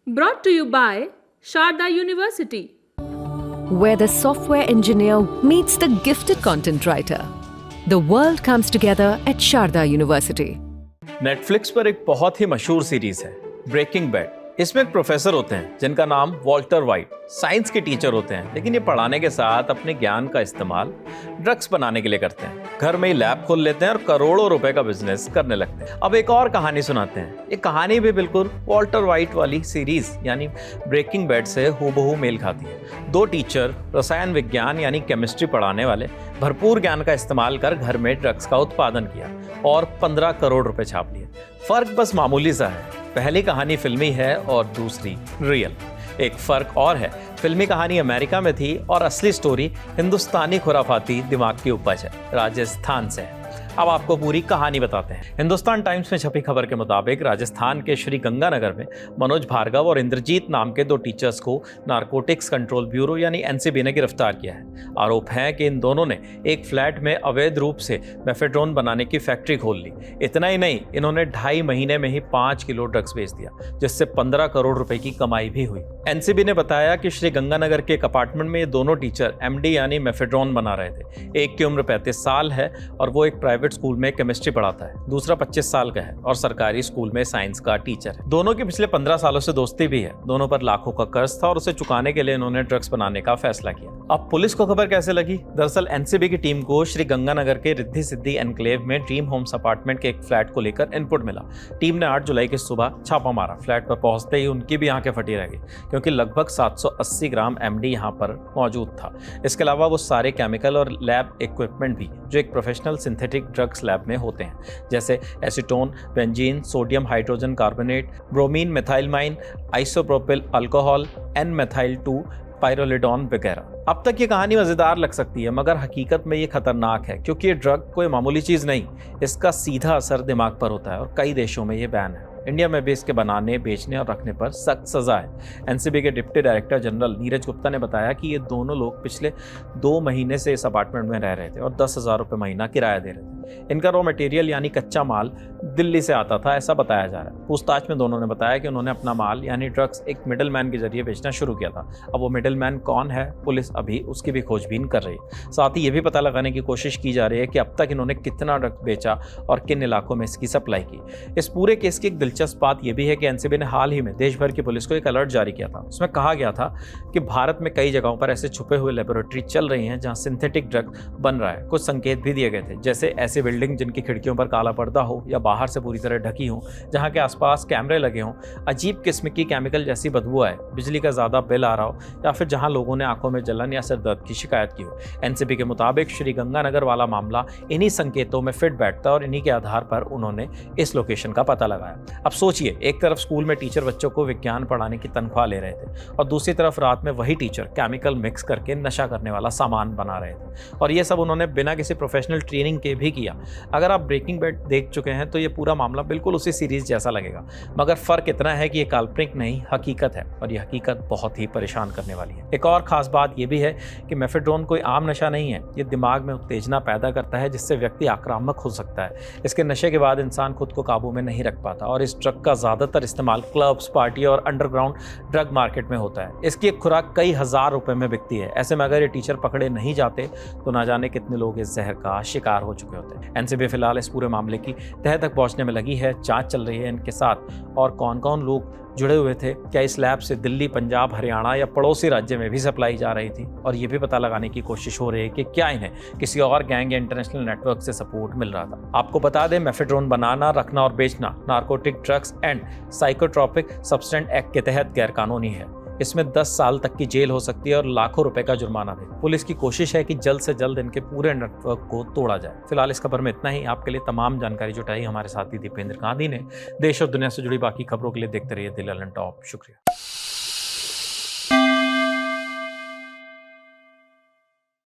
Brought to you by Sharda University. Where the software engineer meets the gifted content writer. The world comes together at Sharda University. Netflix पर एक बहुत ही मशहूर series है breaking bad. इसमें एक professor होते हैं जिनका नाम वॉल्टर वाइट। साइंस के टीचर होते हैं, लेकिन ये पढ़ाने के साथ अपने ज्ञान का इस्तेमाल ड्रग्स बनाने के लिए करते हैं। घर में ही लैब खोल लेते हैं और करोड़ों रुपए का बिजनेस करने लगते हैं। अब एक और कहानी सुनाते हैं। ये कहानी भी बिल्कुल वॉल्टर वाइट वाली सीरीज यानी ब्रेकिंग बैड से हूबहू मेल खाती है। दो टीचर रसायन विज्ञान यानी केमिस्ट्री पढ़ाने वाले भरपूर ज्ञान का इस्तेमाल कर घर में ड्रग्स का उत्पादन किया और 15 करोड़ रुपए छाप लिए। फर्क बस मामूली सा है, पहली कहानी फिल्मी है और दूसरी रियल। एक फर्क और है, फिल्मी कहानी अमेरिका में थी और असली स्टोरी हिंदुस्तानी खुराफाती दिमाग की उपज है, राजस्थान से है। अब आपको पूरी कहानी बताते हैं। हिंदुस्तान टाइम्स में छपी खबर के मुताबिक राजस्थान के श्री गंगानगर में मनोज भार्गव और इंद्रजीत नाम के दो टीचर्स को नारकोटिक्स कंट्रोल ब्यूरो यानी एनसीबी ने गिरफ्तार किया है। आरोप है कि इन दोनों ने एक फ्लैट में अवैध रूप से मेफेड्रोन बनाने की फैक्ट्री खोल ली। इतना ही नहीं, इन्होंने 2.5 महीने में ही 5 किलो ड्रग्स बेच दिया, जिससे 15 करोड़ रुपए की कमाई भी हुई। एनसीबी ने बताया कि श्री गंगानगर के एक अपार्टमेंट में ये दोनों टीचर एमडी यानी मेफेड्रोन बना रहे थे। एक की उम्र 35 साल है और वो एक प्राइवेट स्कूल में केमिस्ट्री पढ़ाता है। दूसरा 25 साल का है और सरकारी स्कूल में साइंस का टीचर है। दोनों की पिछले 15 सालों से दोस्ती भी है। दोनों पर लाखों का कर्ज था और उसे चुकाने के लिए इन्होंने ड्रग्स बनाने का फैसला किया। अब पुलिस को खबर कैसे लगी? दरअसल एनसीबी की टीम को श्री गंगानगर के रिद्धि सिद्धि एनक्लेव में ड्रीम होम्स अपार्टमेंट के एक फ्लैट को लेकर इनपुट मिला। टीम ने 8 जुलाई की सुबह छापा मारा। फ्लैट पर पहुंचते ही उनकी भी आंखें फटी रह गई, क्योंकि लगभग 780 ग्राम एमडी यहां पर मौजूद था। इसके अलावा वो सारे केमिकल और लैब इक्विपमेंट भी जो एक प्रोफेशनल सिंथेटिक ड्रग्स लैब में होते हैं, जैसे acetone, benzene, sodium hydrogen carbonate, bromine, methylamine, isopropyl alcohol, N methyl 2 pyrrolidone वगैरह। अब तक ये कहानी मजेदार लग सकती है, मगर हकीकत में ये खतरनाक है, क्योंकि ये ड्रग कोई मामूली चीज नहीं। इसका सीधा असर दिमाग पर होता है और कई देशों में ये बैन है। इंडिया में भी इसके बनाने, बेचने और रखने पर सख्त सजा है। एनसीबी के deputy director general Neeraj Gupta ने बताया कि ये दोनों लोग पिछले 2 महीने से इस अपार्टमेंट में रह रहे थे और 10,000 रुपये महीना किराया दे रहे थे। इनका रॉ मटेरियल यानी कच्चा माल दिल्ली से आता था, ऐसा बताया जा रहा है। पूछताछ में दोनों ने बताया कि उन्होंने अपना माल यानी ड्रग्स एक मिडिल मैन के जरिए बेचना शुरू किया था। अब वो मिडिल मैन कौन है, पुलिस अभी उसकी भी खोजबीन कर रही है। साथ ही ये भी पता लगाने की कोशिश की जा रही है कि अब तक इन्होंने कितना ड्रग्स बेचा और किन इलाकों में इसकी सप्लाई की। इस पूरे केस की एक दिलचस्प बात यह भी है कि एनसीबी ने हाल ही में देश भर की पुलिस को एक अलर्ट जारी किया था। उसमें कहा गया था कि भारत में कई जगहों पर ऐसे छुपे हुए लेबोरेटरी चल रही हैं जहां सिंथेटिक ड्रग बन रहा है। कुछ संकेत भी दिए गए थे, जैसे ऐसी बिल्डिंग जिनकी खिड़कियों पर काला पर्दा हो या बाहर से पूरी तरह ढकी हो, जहां के आसपास कैमरे लगे हों, अजीब किस्म की केमिकल जैसी बदबू आए, बिजली का ज्यादा बिल आ रहा हो, या फिर जहां लोगों ने आंखों में जलन या सिर दर्द की शिकायत की हो। एनसीबी के मुताबिक श्री गंगानगर वाला मामला इन्हीं संकेतों में फिट बैठता और इन्हीं के आधार पर उन्होंने इस लोकेशन का पता लगाया। अब सोचिए, एक तरफ स्कूल में टीचर बच्चों को विज्ञान पढ़ाने की तनख्वाह ले रहे थे और दूसरी तरफ रात में वही टीचर केमिकल मिक्स करके नशा करने वाला सामान बना रहे थे, और ये सब उन्होंने बिना किसी प्रोफेशनल ट्रेनिंग के भी किया। अगर आप ब्रेकिंग बैड देख चुके हैं तो ये पूरा मामला बिल्कुल उसी सीरीज जैसा लगेगा, मगर फर्क इतना है कि ये काल्पनिक नहीं, हकीकत है, और ये हकीकत बहुत ही परेशान करने वाली है। एक और खास बात यह भी है कि मेफेड्रोन कोई आम नशा नहीं है। ये दिमाग में उत्तेजना पैदा करता है जिससे व्यक्ति आक्रामक हो सकता है। इसके नशे के बाद इंसान खुद को काबू में नहीं रख पाता और इस ड्रग का ज्यादातर इस्तेमाल क्लब्स, पार्टी और अंडरग्राउंड ड्रग मार्केट में होता है। इसकी एक खुराक कई हजार रुपए में बिकती है। ऐसे में अगर ये टीचर पकड़े नहीं जाते तो ना जाने कितने लोग इस जहर का शिकार हो चुके होते हैं। एनसीबी फिलहाल इस पूरे मामले की तह तक पहुंचने में लगी है। जांच चल रही है इनके साथ और कौन कौन लोग जुड़े हुए थे, क्या इस लैब से दिल्ली, पंजाब, हरियाणा या पड़ोसी राज्य में भी सप्लाई जा रही थी, और ये भी पता लगाने की कोशिश हो रही है कि क्या इन्हें किसी और गैंग या इंटरनेशनल नेटवर्क से सपोर्ट मिल रहा था। आपको बता दें, मेफेड्रोन बनाना, रखना और बेचना narcotic drugs and psychotropic substance act के तहत गैरकानूनी है। इसमें 10 साल तक की जेल हो सकती है और लाखों रुपए का जुर्माना भी। पुलिस की कोशिश है कि जल्द से जल्द इनके पूरे नेटवर्क को तोड़ा जाए। फिलहाल इस खबर में इतना ही। आपके लिए तमाम जानकारी जुटाई हमारे साथी दीपेंद्र गांधी ने। देश और दुनिया से जुड़ी बाकी खबरों के लिए देखते रहिए दिल टॉप। शुक्रिया।